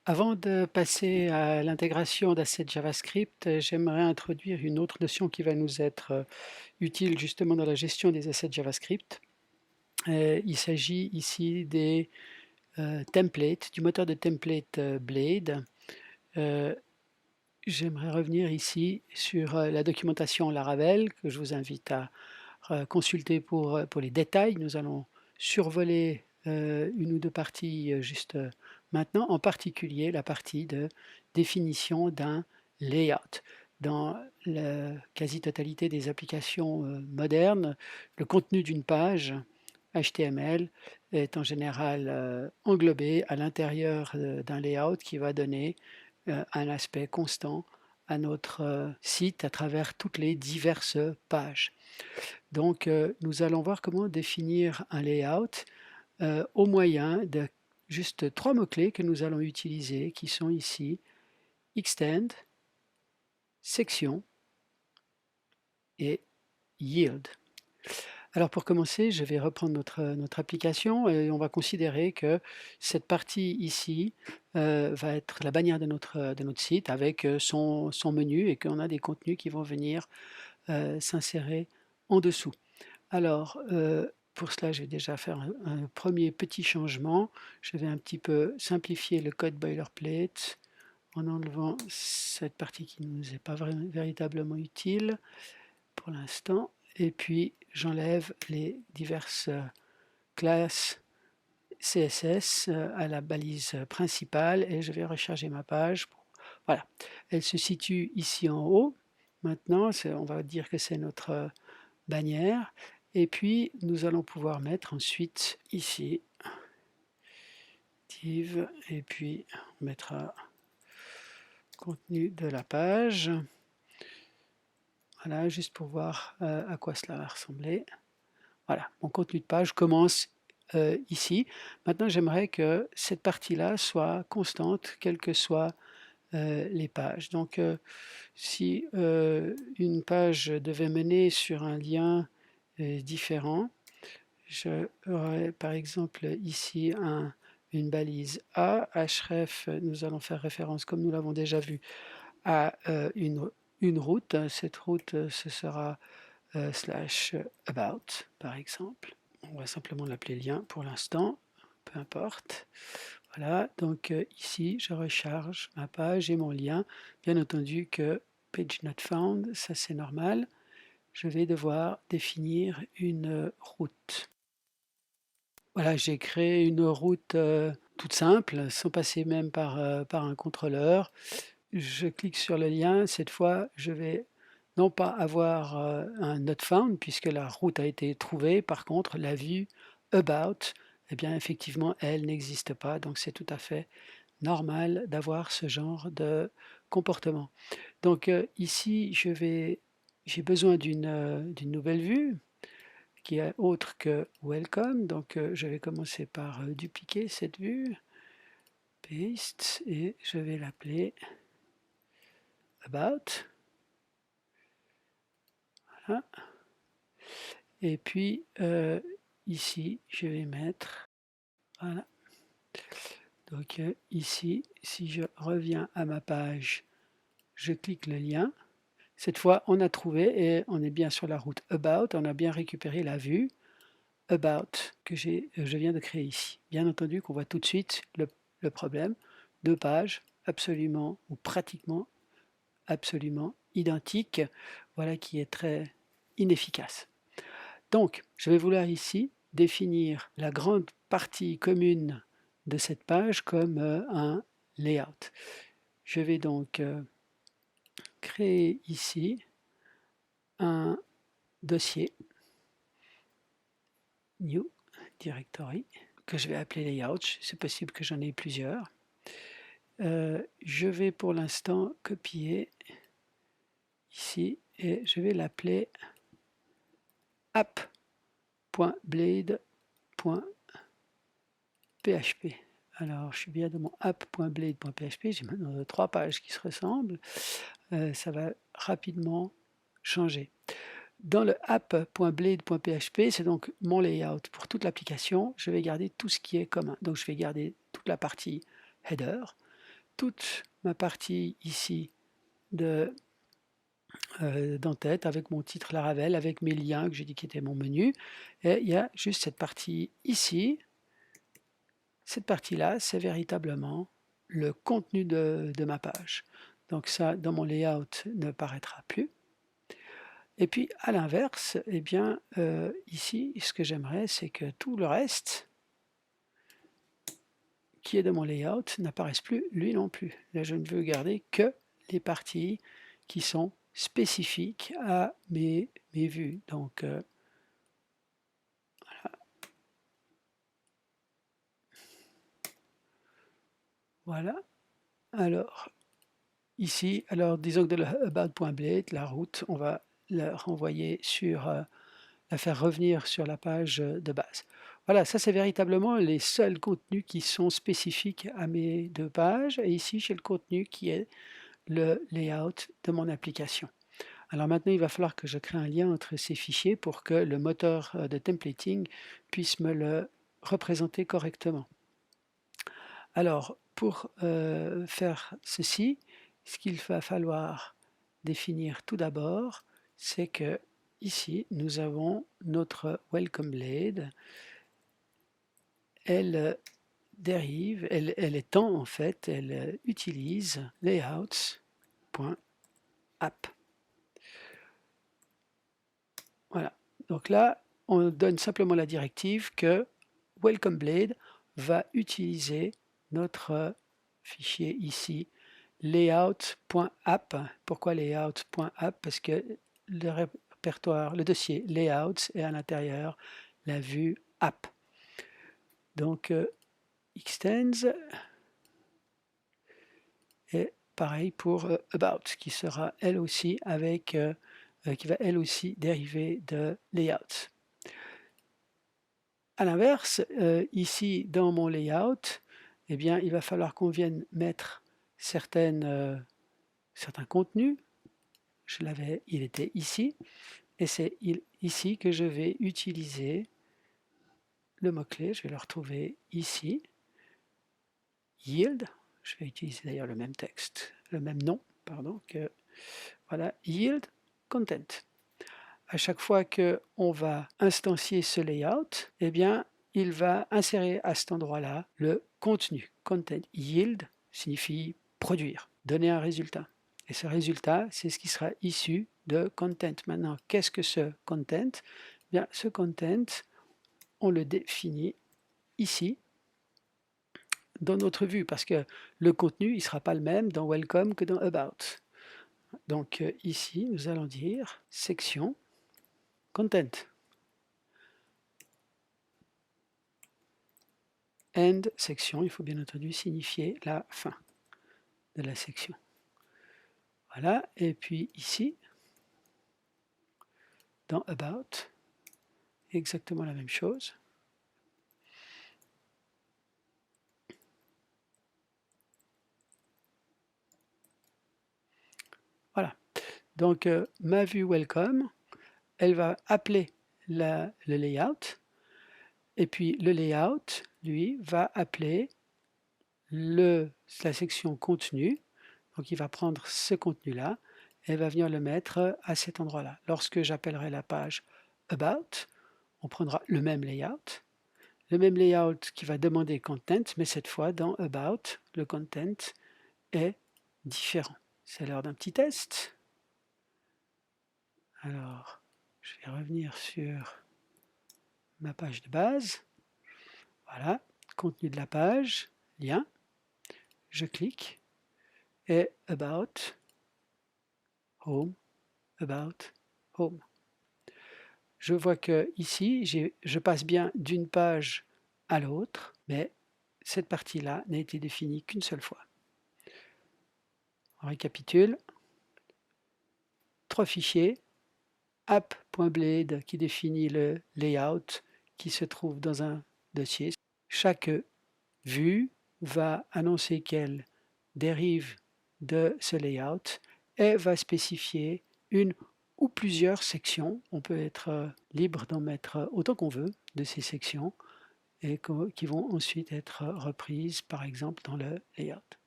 Avant de passer à l'intégration d'assets JavaScript, j'aimerais introduire une autre notion qui va nous être utile justement dans la gestion des assets JavaScript. Il s'agit ici des templates, du moteur de template Blade. Euh, J'aimerais revenir ici sur la documentation Laravel que je vous invite à consulter pour les détails. Nous allons survoler une ou deux parties juste maintenant, en particulier la partie de définition d'un layout. Dans la quasi-totalité des applications modernes, le contenu d'une page HTML est en général englobé à l'intérieur d'un layout qui va donner un aspect constant à notre site à travers toutes les diverses pages. Donc, nous allons voir comment définir un layout au moyen de juste trois mots-clés que nous allons utiliser, qui sont ici extend, section et yield. Alors pour commencer, je vais reprendre notre application et on va considérer que cette partie ici va être la bannière de notre site avec son menu et qu'on a des contenus qui vont venir s'insérer en dessous. Alors, pour cela, je vais déjà faire un premier petit changement. Je vais un petit peu simplifier le code boilerplate en enlevant cette partie qui ne nous est pas véritablement utile pour l'instant. Et puis, j'enlève les diverses classes CSS à la balise principale et je vais recharger ma page. Voilà, elle se situe ici en haut. Maintenant, on va dire que c'est notre bannière. Et puis, nous allons pouvoir mettre ensuite ici div et puis on mettra contenu de la page. Voilà, juste pour voir à quoi cela va ressembler. Voilà, mon contenu de page commence ici. Maintenant, j'aimerais que cette partie-là soit constante, quelles que soient les pages. Donc, si une page devait mener sur un lien différent, j'aurais par exemple ici une balise A, href, nous allons faire référence, comme nous l'avons déjà vu, à une route. Cette route, ce sera slash about, par exemple. On va simplement l'appeler lien pour l'instant, peu importe. Voilà, donc ici, je recharge ma page et mon lien. Bien entendu que page not found, ça c'est normal. Je vais devoir définir une route. Voilà, j'ai créé une route toute simple, sans passer même par un contrôleur. Je clique sur le lien. Cette fois, je vais non pas avoir un not found, puisque la route a été trouvée. Par contre, la vue about, eh bien, effectivement, elle n'existe pas. Donc, c'est tout à fait normal d'avoir ce genre de comportement. Donc, ici, j'ai besoin d'une nouvelle vue qui est autre que welcome. Donc je vais commencer par dupliquer cette vue, paste, et je vais l'appeler about. Voilà. Et puis ici, je vais mettre, voilà. Donc ici, si je reviens à ma page, je clique le lien. Cette fois, on a trouvé et on est bien sur la route about. On a bien récupéré la vue about que je viens de créer ici. Bien entendu qu'on voit tout de suite le problème. Deux pages absolument ou pratiquement absolument identiques. Voilà qui est très inefficace. Donc, je vais vouloir ici définir la grande partie commune de cette page comme un layout. Je vais donc créer ici un dossier new directory que je vais appeler layout. C'est possible que j'en ai plusieurs. Je vais pour l'instant copier ici et je vais l'appeler app.blade.php. Alors, je suis bien dans mon app.blade.php. J'ai maintenant trois pages qui se ressemblent. Ça va rapidement changer. Dans le app.blade.php, c'est donc mon layout pour toute l'application. Je vais garder tout ce qui est commun. Donc, je vais garder toute la partie header. toute ma partie ici d'en-tête avec mon titre Laravel, avec mes liens que j'ai dit qui étaient mon menu. Et il y a juste cette partie ici. Cette partie-là, c'est véritablement le contenu de ma page. Donc ça, dans mon layout, ne paraîtra plus. Et puis, à l'inverse, eh bien, ici, ce que j'aimerais, c'est que tout le reste qui est de mon layout n'apparaisse plus, lui non plus. Là, je ne veux garder que les parties qui sont spécifiques à mes vues. Donc, voilà. Alors, ici, alors disons que de la about.blade, la route, on va la renvoyer sur, la faire revenir sur la page de base. Voilà, ça c'est véritablement les seuls contenus qui sont spécifiques à mes deux pages. Et ici, j'ai le contenu qui est le layout de mon application. Alors maintenant, il va falloir que je crée un lien entre ces fichiers pour que le moteur de templating puisse me le représenter correctement. Alors, pour faire ceci, ce qu'il va falloir définir tout d'abord, c'est que ici, nous avons notre Welcome Blade. Elle dérive, elle étend en fait, elle utilise layouts.app. Voilà. Donc là, on donne simplement la directive que Welcome Blade va utiliser notre fichier ici, layout.app. Pourquoi layout.app? Parce que le répertoire, le dossier layouts est à l'intérieur la vue app. Donc extends et pareil pour about qui sera elle aussi avec qui va elle aussi dériver de layout. A l'inverse, ici dans mon layout, eh bien, il va falloir qu'on vienne mettre certains contenus. Il était ici, et c'est ici que je vais utiliser le mot-clé. Je vais le retrouver ici. Yield. Je vais utiliser d'ailleurs le même texte, le même nom, pardon, que voilà, yield content. À chaque fois qu'on va instancier ce layout, eh bien, il va insérer à cet endroit-là le contenu. Content yield signifie produire, donner un résultat. Et ce résultat, c'est ce qui sera issu de content. Maintenant, qu'est-ce que ce content? Bien, ce content, on le définit ici, dans notre vue, parce que le contenu, il ne sera pas le même dans Welcome que dans About. Donc ici, nous allons dire section content. End section, il faut bien entendu signifier la fin de la section. Voilà, et puis ici, dans About, exactement la même chose. Voilà, donc ma vue Welcome, elle va appeler le layout, et puis le layout, lui, va appeler la section contenu. Donc il va prendre ce contenu-là et va venir le mettre à cet endroit-là. Lorsque j'appellerai la page About, on prendra le même layout qui va demander content, mais cette fois dans About, le content est différent. C'est l'heure d'un petit test. Alors, je vais revenir sur ma page de base. Voilà, contenu de la page, lien. Je clique et About, Home, About, Home. Je vois que ici, je passe bien d'une page à l'autre, mais cette partie-là n'a été définie qu'une seule fois. On récapitule. 3 fichiers, app.blade qui définit le layout qui se trouve dans un dossier. Chaque vue va annoncer qu'elle dérive de ce layout et va spécifier une ou plusieurs sections. On peut être libre d'en mettre autant qu'on veut de ces sections et qui vont ensuite être reprises par exemple dans le layout.